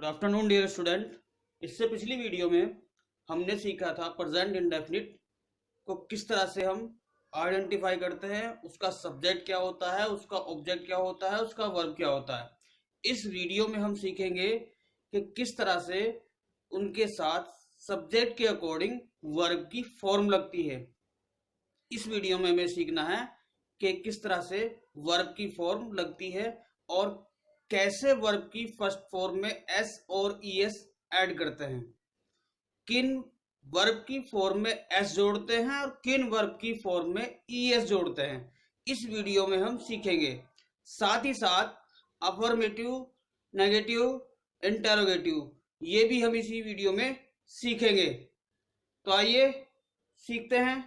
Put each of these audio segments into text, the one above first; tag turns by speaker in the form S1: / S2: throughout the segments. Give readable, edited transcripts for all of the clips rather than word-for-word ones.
S1: Good afternoon dear student. इससे पिछली video में हमने सीखा था प्रेजेंट इंडेफिनिट को किस तरह से हम आइडेंटिफाई करते हैं, उसका सब्जेक्ट क्या होता है, उसका ऑब्जेक्ट क्या होता है, उसका वर्ब क्या होता है। इस वीडियो में हम सीखेंगे कि किस तरह से उनके साथ सब्जेक्ट के अकॉर्डिंग वर्ब की फॉर्म लगती है। इस वीडियो में हमें सीखना है कि किस तरह से वर्ब की फॉर्म लगती है और कैसे वर्ब की फर्स्ट फॉर्म में एस और ईएस ऐड करते हैं, किन वर्ब की फॉर्म में एस जोड़ते हैं और किन वर्ब की फॉर्म में ईएस जोड़ते हैं। इस वीडियो में हम सीखेंगे। साथ ही साथ अफर्मेटिव, नेगेटिव, इंटेरोगेटिव ये भी हम इसी वीडियो में सीखेंगे। तो आइए सीखते हैं।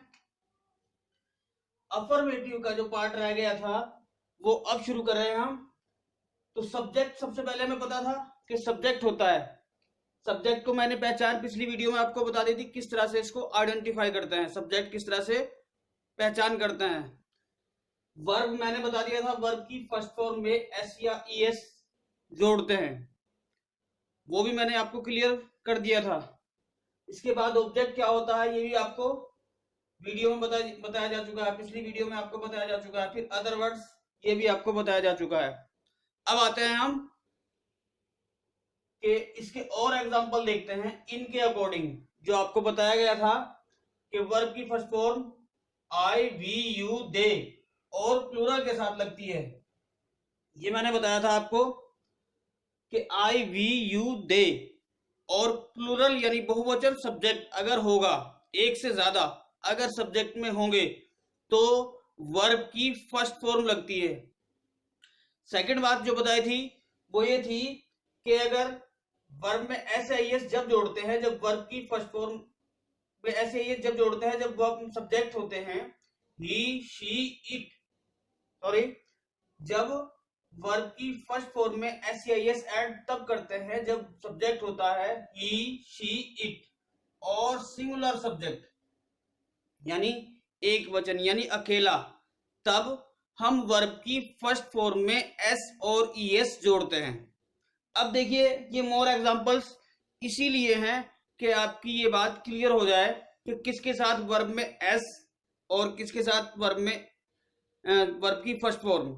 S1: अफर्मेटिव का जो पार्ट रह गया था वो अब शुरू कर रहे हैं हम। तो सब्जेक्ट सबसे पहले हमें पता था कि सब्जेक्ट होता है। सब्जेक्ट को मैंने पहचान पिछली वीडियो में आपको बता दी थी किस तरह से इसको आइडेंटिफाई करते हैं, सब्जेक्ट किस तरह से पहचान करते हैं। वर्ब मैंने बता दिया था, वर्ब की फर्स्ट फॉर्म में एस या ईएस जोड़ते हैं, वो भी मैंने आपको क्लियर कर दिया था। इसके बाद ऑब्जेक्ट क्या होता है ये भी आपको वीडियो में बताया जा चुका है, पिछली वीडियो में आपको बताया जा चुका है। फिर अदर वर्ड्स ये भी आपको बताया जा चुका है। अब आते हैं हम कि इसके और एग्जांपल देखते हैं इनके अकॉर्डिंग। जो आपको बताया गया था कि वर्ब की first form I we you they और प्लूरल के साथ लगती है। ये मैंने बताया था आपको कि आई वी यू दे और प्लूरल यानी बहुवचन सब्जेक्ट अगर होगा, एक से ज्यादा अगर सब्जेक्ट में होंगे तो वर्ब की फर्स्ट फॉर्म लगती है। सेकंड बात जो बताई थी वो ये थी कि अगर वर्ब में एस या ईएस जब जोड़ते हैं, जब वर्ब की फर्स्ट फॉर्म में एस या ईएस जब जोड़ते हैं, जब वर्ब सब्जेक्ट होते हैं ही, शी, इट, सॉरी, जब वर्ब की फर्स्ट फॉर्म में एस या ईएस ऐड तब करते हैं जब सब्जेक्ट होता है ही, शी, इट और सिंगुलर सब्जेक्ट यानी एक वचन यानी अकेला, तब हम वर्ब की फर्स्ट फॉर्म में एस और ईएस जोड़ते हैं। अब देखिए ये मोर एग्जांपल्स इसीलिए हैं कि आपकी ये बात क्लियर हो जाए कि किसके साथ वर्ब में एस और किसके साथ वर्ब में वर्ब की फर्स्ट फॉर्म।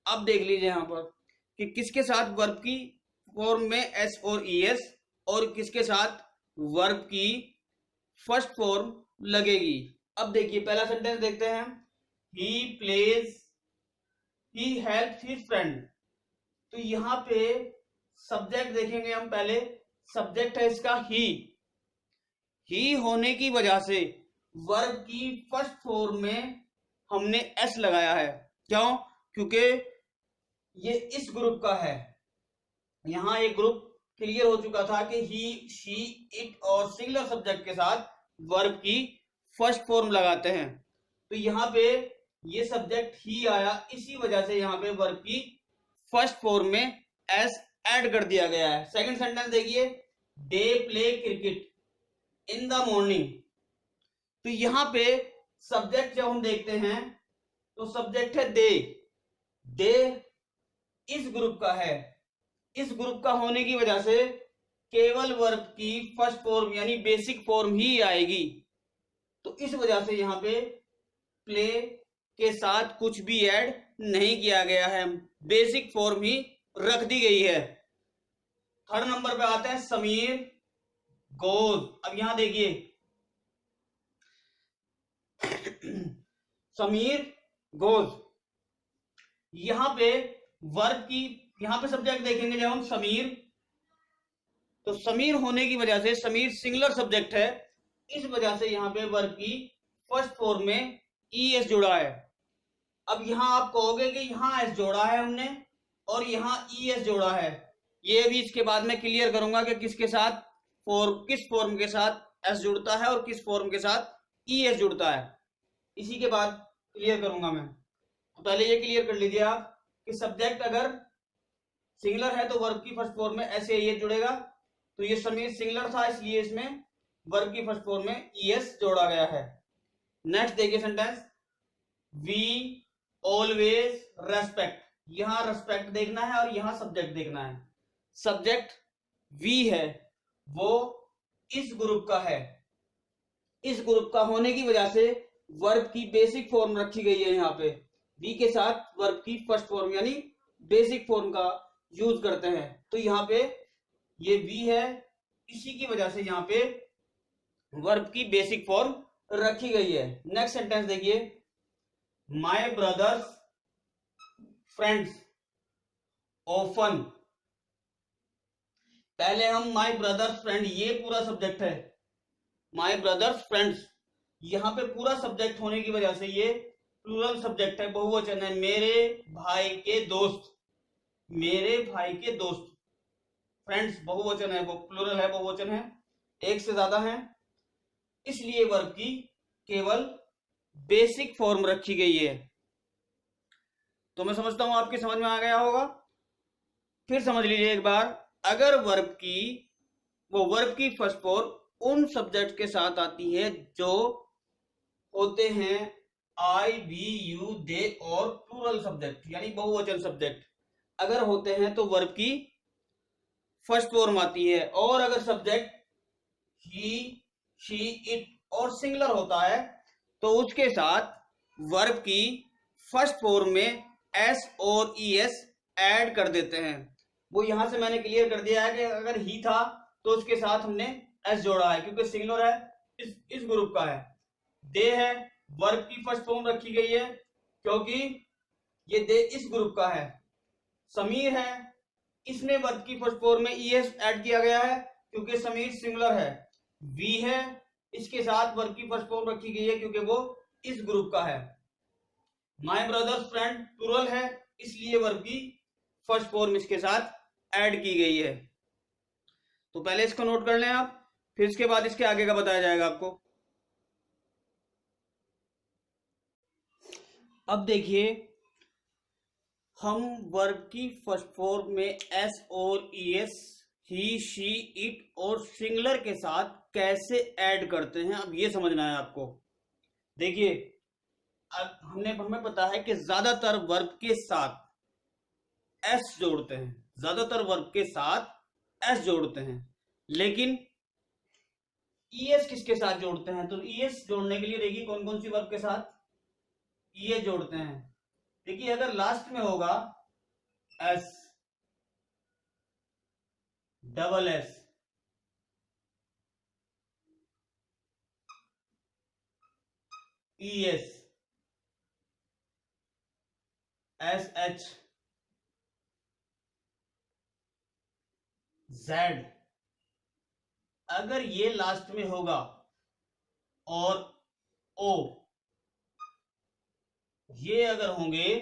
S1: अब देख लीजिए यहां पर कि किसके साथ वर्ब की फॉर्म में एस और ईएस और किसके साथ वर्ब की फर्स्ट फॉर्म लगेगी। अब देखिए पहला सेंटेंस देखते हैं, he plays, he helps his friend. तो यहां पे सब्जेक्ट देखेंगे हम, पहले सब्जेक्ट है इसका ही होने की वजह से वर्ब की फर्स्ट फॉर्म में हमने एस लगाया है। क्यों? क्योंकि ये इस ग्रुप का है। यहां एक ग्रुप क्लियर हो चुका था कि ही, शी, इट और सिंगुलर सब्जेक्ट के साथ वर्ब की फर्स्ट फॉर्म लगाते हैं। तो यहां पे ये सब्जेक्ट ही आया, इसी वजह से यहां पे वर्ब की फर्स्ट फॉर्म में एस ऐड कर दिया गया है। सेकंड सेंटेंस देखिए, they play cricket in the morning. तो यहां पे सब्जेक्ट जब हम देखते हैं तो सब्जेक्ट है दे इस ग्रुप का है। इस ग्रुप का होने की वजह से केवल वर्ब की फर्स्ट फॉर्म यानी बेसिक फॉर्म ही आएगी। तो इस वजह से यहां पे प्ले के साथ कुछ भी ऐड नहीं किया गया है, बेसिक फॉर्म ही रख दी गई है। थर्ड नंबर पे आता है समीर गोज। अब यहां देखिए समीर गोज, यहां पे वर्ब की, यहां पे सब्जेक्ट देखेंगे जब हम समीर, तो समीर होने की वजह से समीर सिंगुलर सब्जेक्ट है, इस वजह से यहां पे वर्ब की फर्स्ट फॉर्म में ईएस जुड़ा है। अब यहां आप कहोगे कि यहां एस जोड़ा है हमने और यहां ईएस जोड़ा है। ये भी इसके बाद में क्लियर करूंगा कि किसके साथ किस फॉर्म के साथ एस जुड़ता है और किस फॉर्म के साथ ईएस जुड़ता है, इसी के बाद क्लियर करूंगा मैं। तो पहले ये क्लियर कर लीजिए आप कि सब्जेक्ट अगर सिंगुलर है तो वर्ब की फर्स्ट फॉर्म में एस या ईएस जुड़ेगा। तो ये समीर सिंगुलर था इसलिए इसमें वर्ब की फर्स्ट फॉर्म में ईएस जोड़ा गया है। नेक्स्ट देखिए सेंटेंस, वी ऑलवेज रेस्पेक्ट। यहां रेस्पेक्ट देखना है और यहां सब्जेक्ट देखना है। सब्जेक्ट वी है वो इस ग्रुप का है। इस ग्रुप का होने की वजह से वर्ब की बेसिक फॉर्म रखी गई है। यहाँ पे वी के साथ वर्ब की फर्स्ट फॉर्म यानी बेसिक फॉर्म का यूज करते हैं। तो यहाँ पे ये वी है, इसी की वजह से यहाँ पे वर्ब की बेसिक फॉर्म रखी गई है। नेक्स्ट सेंटेंस देखिए, माय ब्रदर्स फ्रेंड्स ऑफन। पहले हम माय ब्रदर्स फ्रेंड, ये पूरा सब्जेक्ट है, माय ब्रदर्स फ्रेंड्स, यहां पे पूरा सब्जेक्ट होने की वजह से ये प्लूरल सब्जेक्ट है, बहुवचन है। मेरे भाई के दोस्त, मेरे भाई के दोस्त। फ्रेंड्स बहुवचन है, वो प्लूरल है, बहुवचन है, एक से ज्यादा है, इसलिए वर्ब की केवल बेसिक फॉर्म रखी गई है। तो मैं समझता हूं आपकी समझ में आ गया होगा। फिर समझ लीजिए एक बार, अगर वर्ब की फर्स्ट फॉर्म उन सब्जेक्ट के साथ आती है जो होते हैं आई वी यू दे और प्लूरल सब्जेक्ट यानी बहुवचन सब्जेक्ट, अगर होते हैं तो वर्ब की फर्स्ट फॉर्म आती है। और अगर सब्जेक्ट ही शी इट और सिंगुलर होता है तो उसके साथ वर्ब की फर्स्ट फॉर्म में एस और ई एस ऐड कर देते हैं। वो यहां से मैंने क्लियर कर दिया है कि अगर ही था तो उसके साथ हमने एस जोड़ा है क्योंकि सिंगुलर है, इस ग्रुप का है। दे है, वर्ब की फर्स्ट फॉर्म रखी गई है क्योंकि ये दे इस ग्रुप का है। समीर है, इसमें वर्ब की फर्स्ट फॉर्म में ईएस ऐड किया गया है क्योंकि समीर सिंगुलर है। वी है, इसके साथ वर्ब की फर्स्ट फॉर्म रखी गई है क्योंकि वो इस ग्रुप का है। माय ब्रदर्स फ्रेंड प्लूरल है, इसलिए वर्ब की फर्स्ट फॉर्म इसके साथ ऐड की गई है। तो पहले इसको नोट कर लें आप, फिर इसके बाद इसके आगे का बताया जाएगा आपको। अब देखिए, हम वर्ब की फर्स्ट फॉर्म में एस और E S, he she it और सिंगुलर के साथ कैसे ऐड करते हैं, अब ये समझना है आपको। देखिए, अब हमें पता है कि ज्यादातर वर्ब के साथ एस जोड़ते हैं, ज्यादातर वर्ब के साथ एस जोड़ते हैं, लेकिन ईएस किसके साथ जोड़ते हैं? तो ईएस जोड़ने के लिए देखिए कौन कौन सी वर्ब के साथ ईएस जोड़ते हैं। देखिए, अगर लास्ट में होगा S, double S, E S, S H, Z, अगर ये लास्ट में होगा और ओ, ये अगर होंगे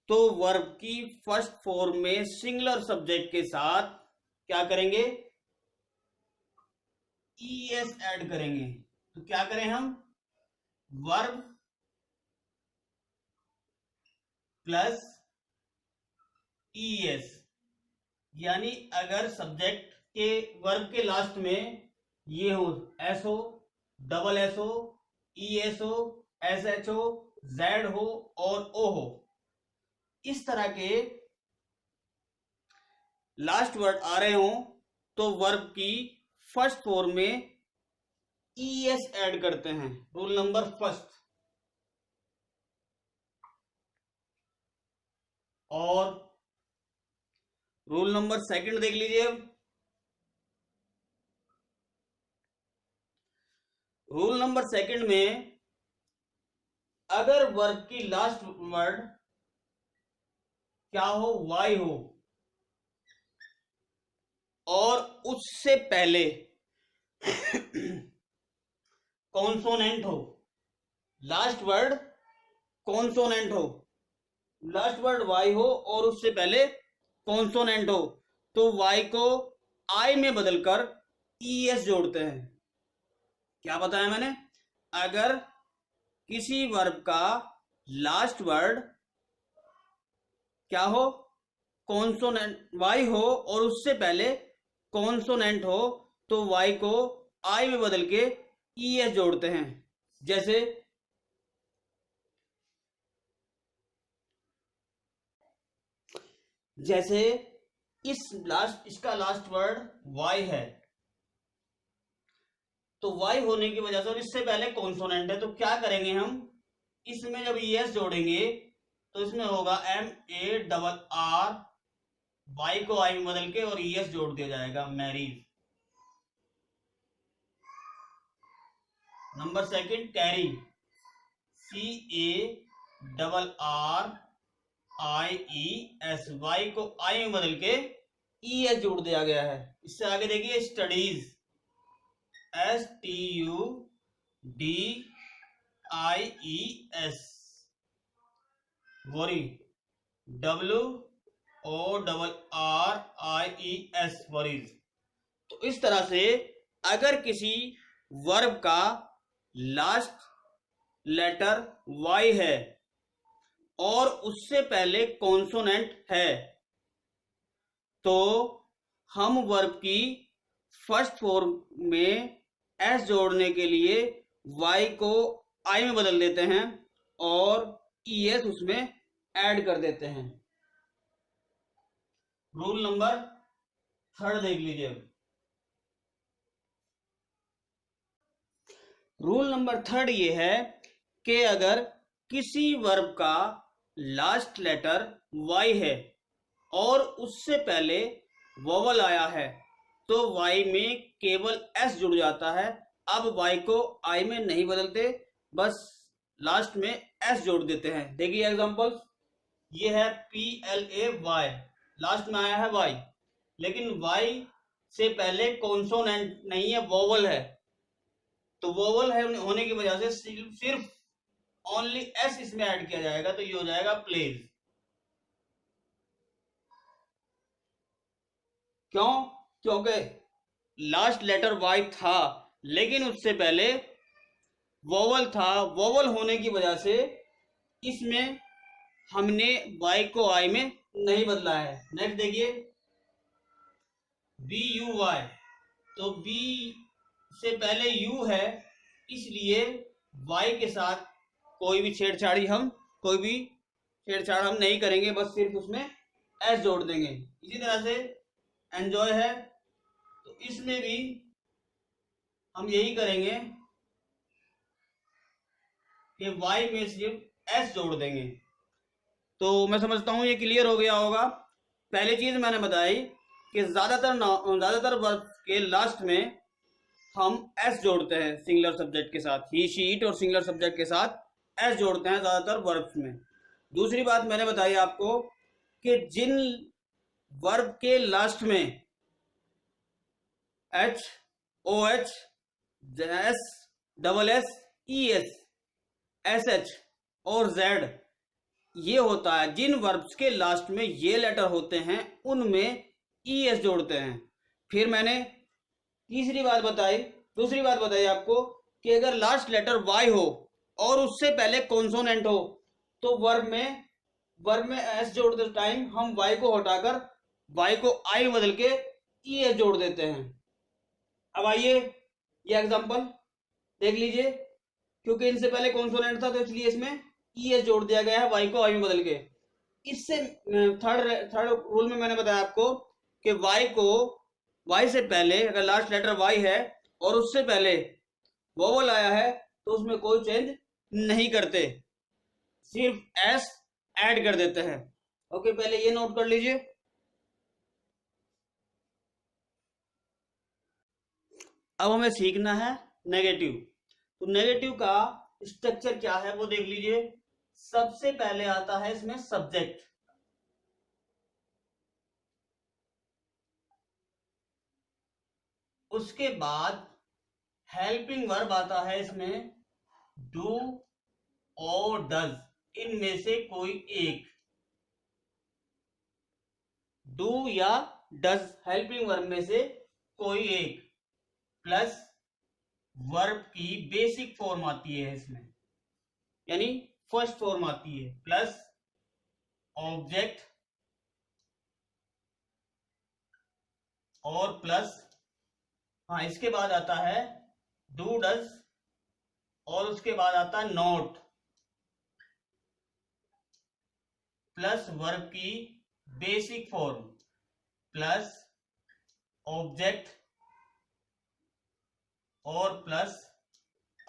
S1: तो वर्ब की फर्स्ट फॉर्म में सिंगुलर सब्जेक्ट के साथ क्या करेंगे? ईएस ऐड करेंगे। तो क्या करें हम? वर्ब प्लस ईएस, यानी अगर सब्जेक्ट के वर्ब के लास्ट में ये हो, एस हो, डबल एस हो, ई एस हो, एस एच हो, जेड हो और ओ हो, इस तरह के लास्ट वर्ड आ रहे हो तो वर्ब की फर्स्ट फॉर्म में ईएस ऐड करते हैं। Rule number first. और रूल नंबर सेकंड देख लीजिए। रूल नंबर सेकंड में अगर वर्ब की लास्ट वर्ड क्या हो? वाई हो और उससे पहले कॉन्सोनेंट हो, लास्ट वर्ड कॉन्सोनेंट हो, लास्ट वर्ड वाई हो और उससे पहले कॉन्सोनेंट हो, तो वाई को आई में बदलकर ईएस जोड़ते हैं। क्या बताया मैंने? अगर किसी वर्ब का लास्ट वर्ड क्या हो? कॉन्सोनेंट वाई हो और उससे पहले कॉन्सोनेंट हो तो वाई को आई में बदल के ईएस जोड़ते हैं। जैसे इसका लास्ट वर्ड वाई है, तो वाई होने की वजह से, और इससे पहले कॉन्सोनेंट है, तो क्या करेंगे हम, इसमें जब एस जोड़ेंगे तो इसमें होगा MARR, वाई को आई में बदल के और ES जोड़ दिया जाएगा, marries. Number second carry, CARRIES, Y को आई में बदल के ES जोड़ दिया गया है। इससे आगे देखिए studies, STUDIES, worry, WORRIES, worries. तो इस तरह से अगर किसी वर्ब का लास्ट लेटर वाई है और उससे पहले कॉन्सोनेंट है, तो हम वर्ब की फर्स्ट फॉर्म में एस जोड़ने के लिए वाई को आई में बदल देते हैं और ES उसमें ऐड कर देते हैं। रूल नंबर 3 देख लीजिए। रूल नंबर 3 ये है कि अगर किसी वर्ब का लास्ट लेटर वाई है और उससे पहले वोवल आया है, तो वाई में केवल एस जुड़ जाता है। अब वाई को आई में नहीं बदलते, बस लास्ट में एस जोड़ देते हैं। देखिए एग्जांपल्स, ये है PLAY, लास्ट में आया है वाई, लेकिन वाई से पहले कॉन्सोनेंट नहीं है, वोवल है, तो वोवल है होने की वजह से सिर्फ ओनली एस इसमें ऐड किया जाएगा, तो ये हो जाएगा प्लेज। क्यों? क्योंकि लास्ट लेटर वाई था लेकिन उससे पहले वोवल था, वोवल होने की वजह से इसमें हमने वाई को आई में नहीं बदला है। नेक्स्ट देखिए BUY, तो बी से पहले यू है, इसलिए वाई के साथ कोई भी छेड़छाड़ हम नहीं करेंगे, बस सिर्फ उसमें एस जोड़ देंगे। इसी तरह से एंजॉय है, तो इसमें भी हम यही करेंगे कि वाई में सिर्फ एस जोड़ देंगे। तो मैं समझता हूं ये क्लियर हो गया होगा। पहली चीज मैंने बताई कि ज्यादातर वर्ब के लास्ट में हम एस जोड़ते हैं सिंगुलर सब्जेक्ट के साथ, ही शी इट और सिंगुलर सब्जेक्ट के साथ एस जोड़ते हैं ज्यादातर वर्ब्स में। दूसरी बात मैंने बताई आपको कि जिन वर्ब के लास्ट में H, OH, S, SS, ES, SH और Z ये होता है, जिन वर्ब्स के लास्ट में ये लेटर होते हैं उनमें ES जोड़ते हैं। फिर मैंने दूसरी बात बताई आपको कि अगर लास्ट लेटर Y हो और उससे पहले कॉन्सोनेंट हो, तो वर्ब में एस जोड़ते टाइम हम Y को हटाकर Y को I में बदल के ES जोड़ देते हैं। अब आइए ये एग्जांपल देख लीजिए, क्योंकि इनसे पहले कॉन्सोनेंट था तो इसलिए इसमें ES जोड़ दिया गया है वाई को आई में बदल के। इससे थर्ड रूल में मैंने बताया आपको कि वाई से पहले अगर लास्ट लेटर वाई है और उससे पहले वोवल आया है तो उसमें कोई चेंज नहीं करते, सिर्फ एस ऐड कर देते हैं। ओके, पहले ये नोट कर लीजिए। अब हमें सीखना है नेगेटिव। तो नेगेटिव का स्ट्रक्चर क्या है वो देख लीजिए। सबसे पहले आता है इसमें सब्जेक्ट, उसके बाद हेल्पिंग वर्ब आता है इसमें डू और डज, इनमें से कोई एक, डू या डज हेल्पिंग वर्ब में से कोई एक, प्लस वर्ब की बेसिक फॉर्म आती है इसमें, यानी फर्स्ट फॉर्म आती है, प्लस ऑब्जेक्ट और प्लस इसके बाद आता है डू डज और उसके बाद आता है नॉट, प्लस वर्ब की बेसिक फॉर्म, प्लस ऑब्जेक्ट और प्लस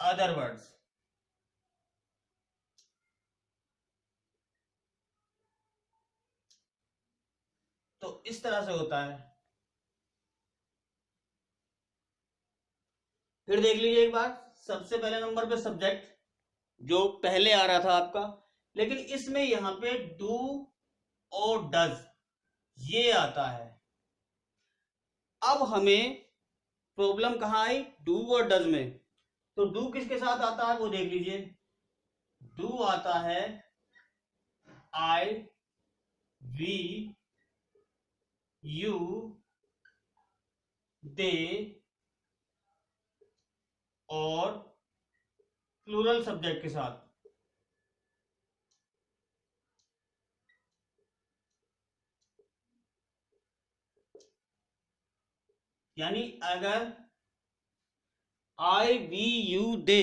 S1: अदर वर्ड्स। तो इस तरह से होता है। फिर देख लीजिए एक बार, सबसे पहले नंबर पे सब्जेक्ट जो पहले आ रहा था आपका, लेकिन इसमें यहां पे डू और डज ये आता है। अब हमें प्रॉब्लम कहां आई, डू और डज में। तो डू किसके साथ आता है वो देख लीजिए। डू आता है आई वी यू दे और प्लूरल सब्जेक्ट के साथ। यानी अगर आई वी यू दे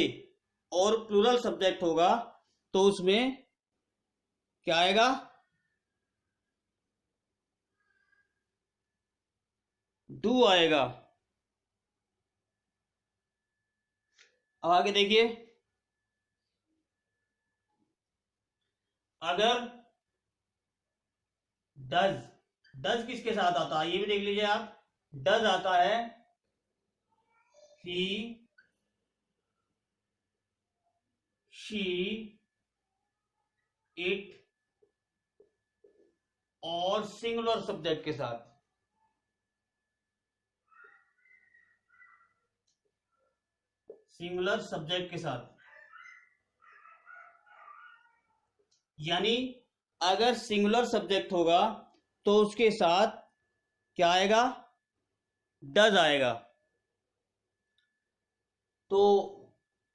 S1: और प्लूरल सब्जेक्ट होगा तो उसमें क्या आएगा, डू आएगा। अब आगे देखिए, अगर डज, डज किसके साथ आता है ये भी देख लीजिए आप। डज आता है ही शी इट और सिंगुलर सब्जेक्ट के साथ। सिंगुलर सब्जेक्ट के साथ यानी अगर सिंगुलर सब्जेक्ट होगा तो उसके साथ क्या आएगा, डज आएगा। तो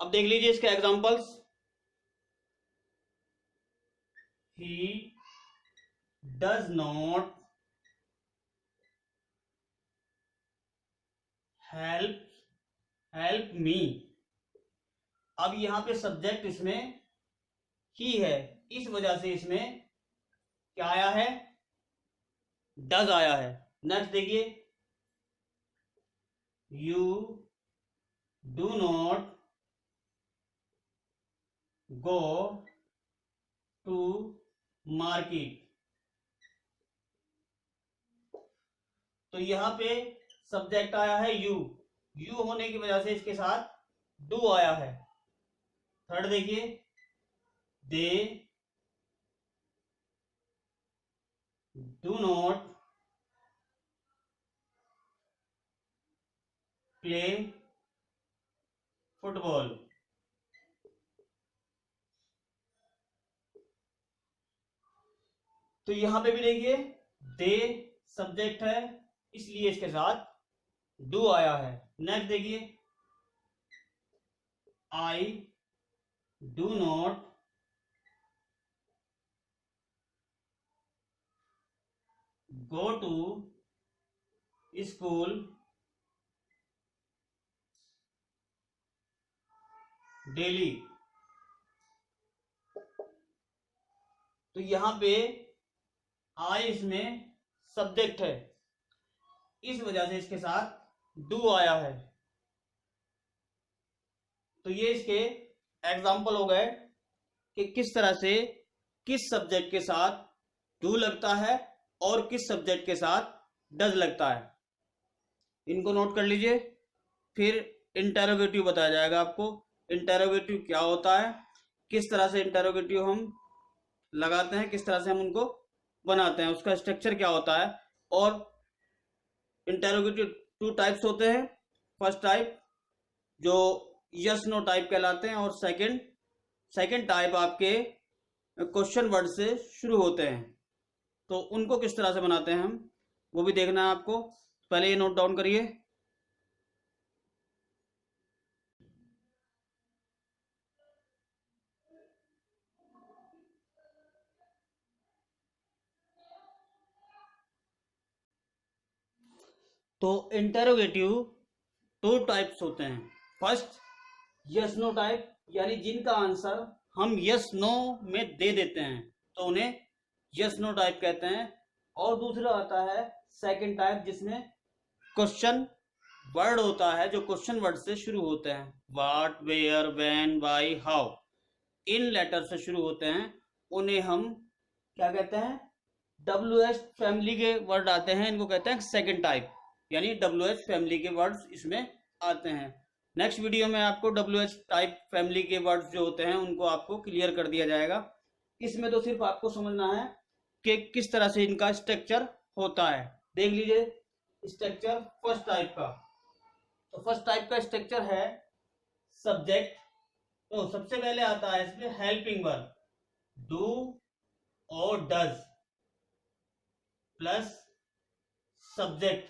S1: अब देख लीजिए इसके examples. He does not help me. अब यहां पे सब्जेक्ट इसमें ही है, इस वजह से इसमें क्या आया है, डज आया है। नेक्स्ट देखिए, you do not go to market. तो यहां पे सब्जेक्ट आया है यू, यू होने की वजह से इसके साथ डू आया है। थर्ड देखिए, they do not play football. तो यहां पे भी देखिए दे सब्जेक्ट है इसलिए इसके साथ डू आया है। नेक्स्ट देखिए, I do not go to school daily. तो यहां पे आई इसमें सब्जेक्ट है, इस वजह से इसके साथ डू आया है। तो ये इसके एग्जाम्पल हो गए कि किस तरह से किस सब्जेक्ट के साथ डू लगता है और किस सब्जेक्ट के साथ डज लगता है। इनको नोट कर लीजिए। फिर इंटेरोगेटिव बताया जाएगा आपको। इंटेरोगेटिव क्या होता है, किस तरह से इंटेरोगेटिव हम लगाते हैं, किस तरह से हम उनको बनाते हैं, उसका स्ट्रक्चर क्या होता है। और इंटेरोगेटिव 2 टाइप्स होते हैं। फर्स्ट टाइप जो यस नो टाइप कहलाते हैं और सेकंड टाइप आपके क्वेश्चन वर्ड से शुरू होते हैं। तो उनको किस तरह से बनाते हैं हम वो भी देखना है आपको। पहले ये नोट डाउन करिए। तो इंटेरोगेटिव 2 टाइप्स होते हैं। फर्स्ट यस नो टाइप, यानी जिनका आंसर हम यस नो में दे देते हैं तो उन्हें यस नो टाइप कहते हैं। और दूसरा आता है सेकंड टाइप जिसमें क्वेश्चन वर्ड होता है, जो क्वेश्चन वर्ड से शुरू होते हैं, what, where, when, why, how, इन लेटर से शुरू होते हैं, उन्हें हम क्या कहते हैं, WH फैमिली के वर्ड आते हैं, इनको कहते हैं सेकंड टाइप, यानी WH फैमिली के वर्ड्स इसमें आते हैं। नेक्स्ट वीडियो में आपको WH टाइप फैमिली के वर्ड्स जो होते हैं उनको आपको क्लियर कर दिया जाएगा। इसमें तो सिर्फ आपको समझना है कि किस तरह से इनका स्ट्रक्चर होता है। देख लीजिए स्ट्रक्चर फर्स्ट टाइप का। तो फर्स्ट टाइप का स्ट्रक्चर है सब्जेक्ट। तो सबसे पहले आता है इसमें हेल्पिंग वर्ब, डू और डज प्लस सब्जेक्ट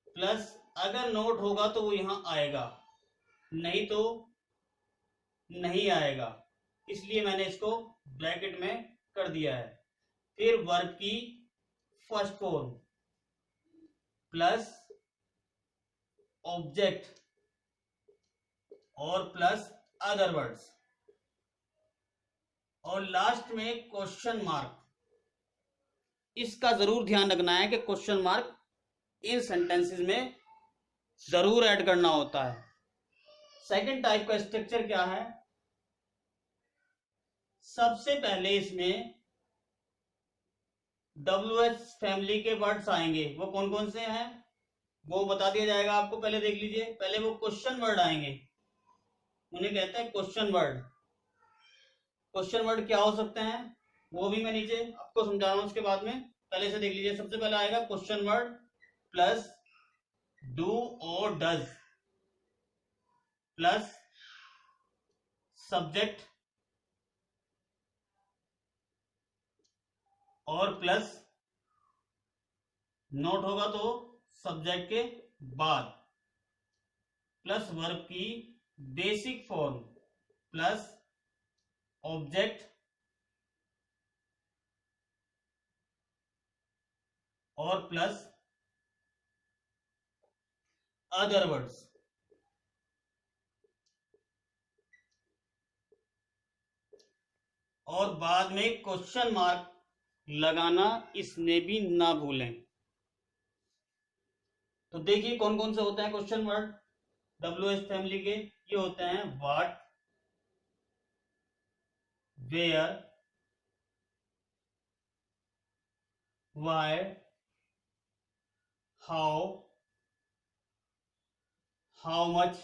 S1: प्लस, अगर नोट होगा तो वो यहां आएगा, नहीं तो नहीं आएगा, इसलिए मैंने इसको ब्रैकेट में कर दिया है। फिर वर्ब की फर्स्ट फॉर्म प्लस ऑब्जेक्ट और प्लस अदर वर्ड्स, और लास्ट में क्वेश्चन मार्क। इसका जरूर ध्यान रखना है कि क्वेश्चन मार्क इन सेंटेंसेस में जरूर ऐड करना होता है। सेकंड टाइप का स्ट्रक्चर क्या है, सबसे पहले इसमें WH फैमिली के वर्ड्स आएंगे। वो कौन कौन से हैं वो बता दिया जाएगा आपको, पहले देख लीजिए। पहले वो क्वेश्चन वर्ड आएंगे, उन्हें कहते हैं क्वेश्चन वर्ड। क्वेश्चन वर्ड क्या हो सकते हैं वो भी मैं नीचे आपको समझा रहा हूं उसके बाद में, पहले से देख लीजिए। सबसे पहले आएगा क्वेश्चन वर्ड प्लस डू और डज प्लस सब्जेक्ट और प्लस, नोट होगा तो सब्जेक्ट के बाद, प्लस वर्ब की बेसिक फॉर्म प्लस ऑब्जेक्ट और प्लस अदर वर्ड्स। और बाद में क्वेश्चन मार्क लगाना इसमें भी ना भूलें। तो देखिए कौन कौन से होते हैं क्वेश्चन वर्ड WH फैमिली के। ये होते हैं what, where, why, how, how much,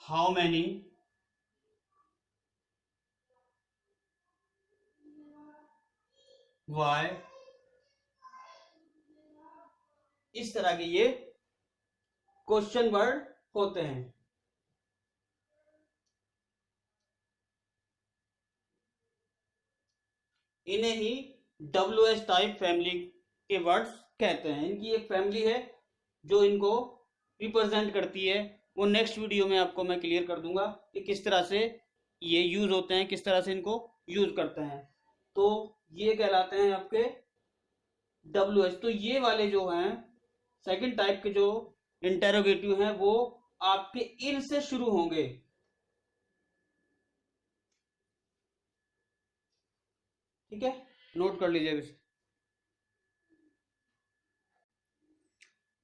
S1: how many, why. इस तरह के ये क्वेश्चन वर्ड होते हैं। इन्हें ही WH टाइप फैमिली के वर्ड्स कहते हैं। इनकी एक फैमिली है जो इनको रिप्रेजेंट करती है, वो नेक्स्ट वीडियो में आपको मैं क्लियर कर दूंगा कि किस तरह से ये यूज होते हैं, किस तरह से इनको यूज करते हैं। तो ये कहलाते हैं आपके WH। तो ये वाले जो हैं सेकंड टाइप के जो इंटेरोगेटिव हैं वो आपके इन से शुरू होंगे। ठीक है, नोट कर लीजिए।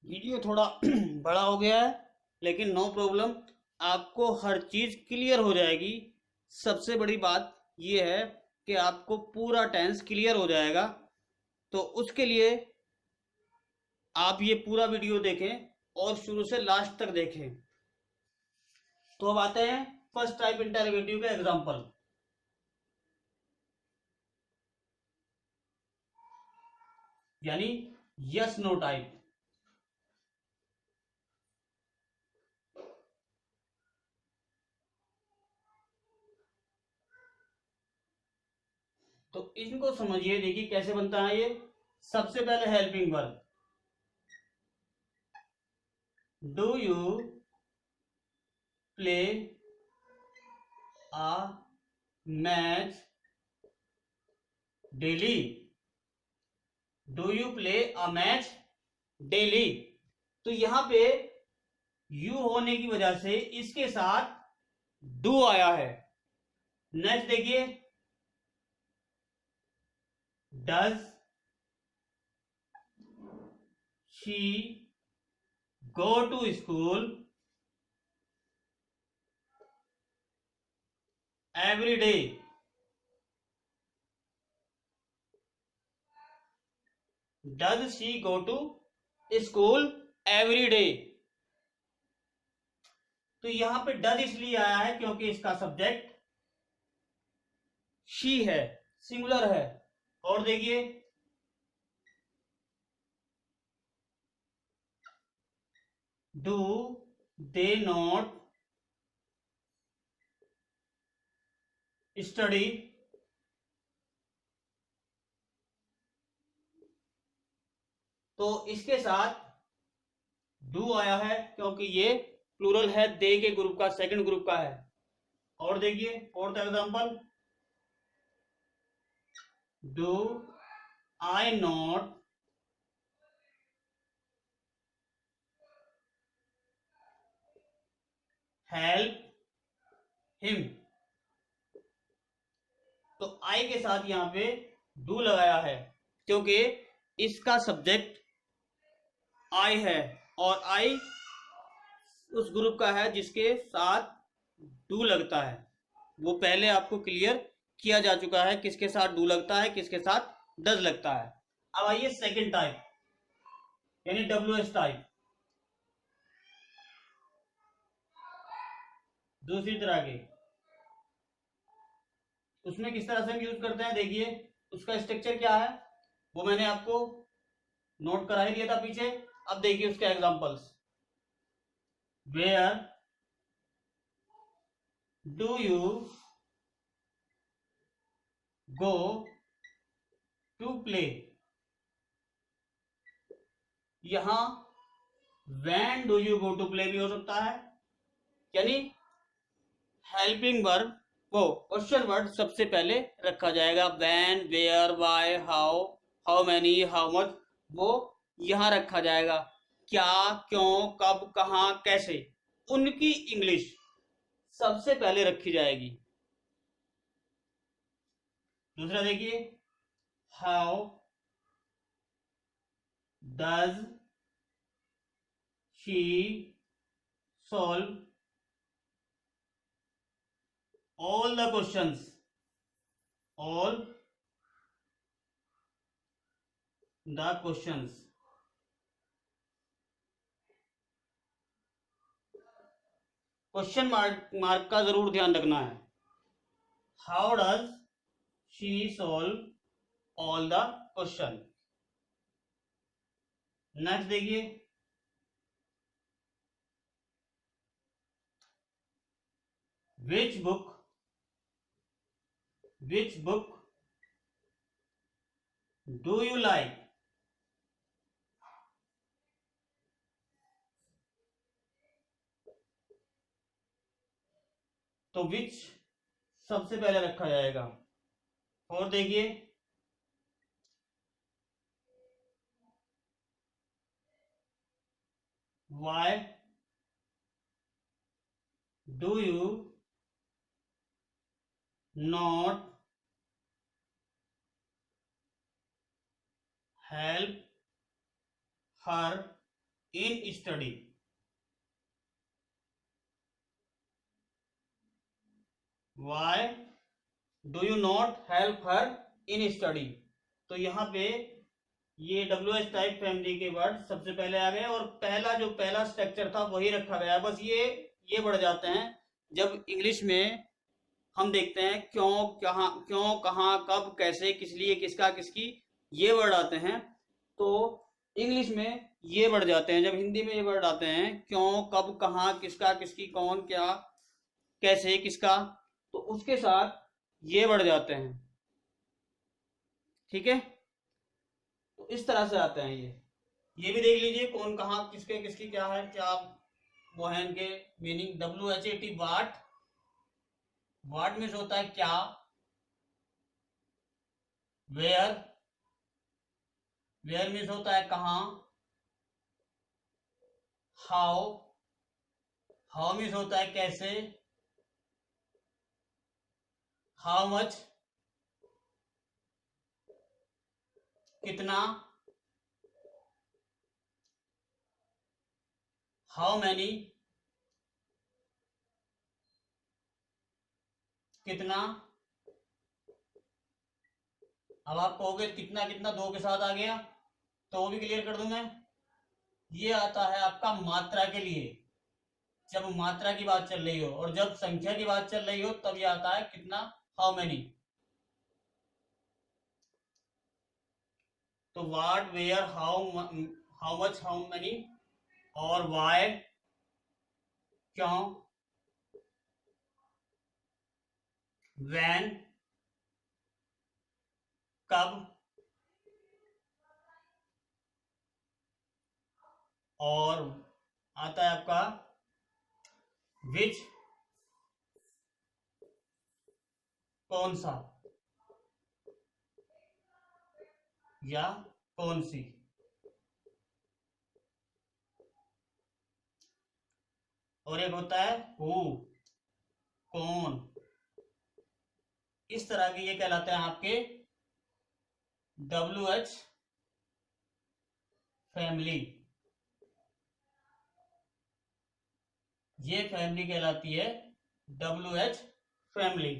S1: वीडियो थोड़ा बड़ा हो गया है लेकिन नो प्रॉब्लम, आपको हर चीज क्लियर हो जाएगी। सबसे बड़ी बात यह है कि आपको पूरा टेंस क्लियर हो जाएगा। तो उसके लिए आप ये पूरा वीडियो देखें और शुरू से लास्ट तक देखें। तो अब आते हैं फर्स्ट टाइप इंटरोगेटिव का एग्जांपल। यानी यस नो टाइप। तो इनको समझिए, देखिए कैसे बनता है ये। सबसे पहले helping verb, do you play a match daily, do you play a match daily. तो यहां पे यू होने की वजह से इसके साथ डू आया है। नेक्स्ट देखिए, does she go to school every day? Does she go to school every day? तो यहां पे डज इसलिए आया है क्योंकि इसका सब्जेक्ट शी है, सिंगुलर है। और देखिए, डू दे नॉट स्टडी? तो इसके साथ डू आया है क्योंकि ये प्लूरल है, दे के ग्रुप का, सेकंड ग्रुप का है। और देखिए fourth example, do I not help him? तो आई के साथ यहां पे डू लगाया है क्योंकि इसका सब्जेक्ट आई है और आई उस ग्रुप का है जिसके साथ डू लगता है। वो पहले आपको क्लियर किया जा चुका है, किसके साथ डू लगता है, किसके साथ डज लगता है। अब आइए सेकंड टाइप, यानी WH टाइप, दूसरी तरह के। उसमें किस तरह से हम यूज करते हैं, देखिए उसका स्ट्रक्चर क्या है वो मैंने आपको नोट करा ही दिया था पीछे। अब देखिए उसके examples, where do you go to play? यहां when do you go to play भी हो सकता है, यानी हेल्पिंग वर्ब वो क्वेश्चन वर्ड सबसे पहले रखा जाएगा। When, where, why, how, how many, how much, वो यहां रखा जाएगा। क्या, क्यों, कब, कहां, कैसे, उनकी इंग्लिश सबसे पहले रखी जाएगी। दूसरा देखिए, how does she solve all the questions, all the questions? Question mark का जरूर ध्यान रखना है। How does she solve all the question? Next देखिए, which book do you like? तो विच सबसे पहले रखा जाएगा। और देखिए, why do you not help her in study? Why do you not help her in study? तो यहाँ पे ये WH टाइप फैमिली के वर्ड सबसे पहले आ गए और पहला स्ट्रक्चर था वही रखा गया। बस ये बढ़ जाते हैं जब इंग्लिश में हम देखते हैं क्यों, कहाँ, कब, कैसे, किस लिए, किसका, किसकी, ये वर्ड आते हैं। तो इंग्लिश में ये बढ़ जाते हैं, जब हिंदी में ये वर्ड आते हैं क्यों, कब, कहाँ, किसका, किसकी, कौन, क्या, कैसे, किसका, तो उसके साथ ये बढ़ जाते हैं। ठीक है, तो इस तरह से आते हैं ये भी देख लीजिए कौन, कहाँ, किसके, किसकी, क्या है, क्या वो है इनके meaning. WHAT what, what means होता है क्या। वेयर, वेयर मीन्स होता है कहाँ। हाउ, हाउ मीन्स होता है कैसे। हाउ मच, कितना, हाउ मैनी, कितना। अब आप कहोगे कितना कितना दो के साथ आ गया, तो वो भी क्लियर कर दूं मैं। ये आता है आपका मात्रा के लिए, जब मात्रा की बात चल रही हो, और जब संख्या की बात चल रही हो तब ये आता है कितना, हाउ मैनी। तो what, where, how much, how many, और वाई, क्यों, व्हेन, कब, और आता है आपका विच, कौन सा या कौन सी। और एक होता है हु, कौन। इस तरह के ये कहलाते हैं आपके WH फैमिली। ये फैमिली कहलाती है WH फैमिली।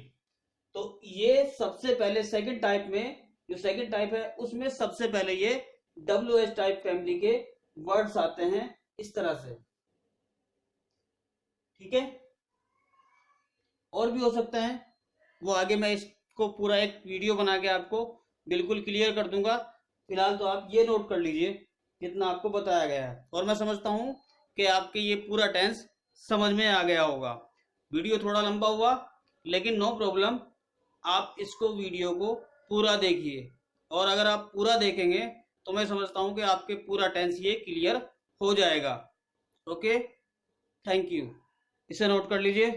S1: तो ये सबसे पहले सेकंड टाइप में, जो सेकंड टाइप है उसमें सबसे पहले ये WH टाइप फैमिली के वर्ड्स आते हैं इस तरह से, ठीक है। और भी हो सकता है, वो आगे मैं इसको पूरा एक वीडियो बना के आपको बिल्कुल क्लियर कर दूंगा। फिलहाल तो आप ये नोट कर लीजिए कितना आपको बताया गया है, और मैं समझता हूं कि आपके ये पूरा टेंस समझ में आ गया होगा। वीडियो थोड़ा लंबा हुआ लेकिन नो प्रॉब्लम, आप इसको वीडियो को पूरा देखिए, और अगर आप पूरा देखेंगे तो मैं समझता हूं कि आपके पूरा टेंस ये क्लियर हो जाएगा। Okay, thank you. इसे नोट कर लीजिए।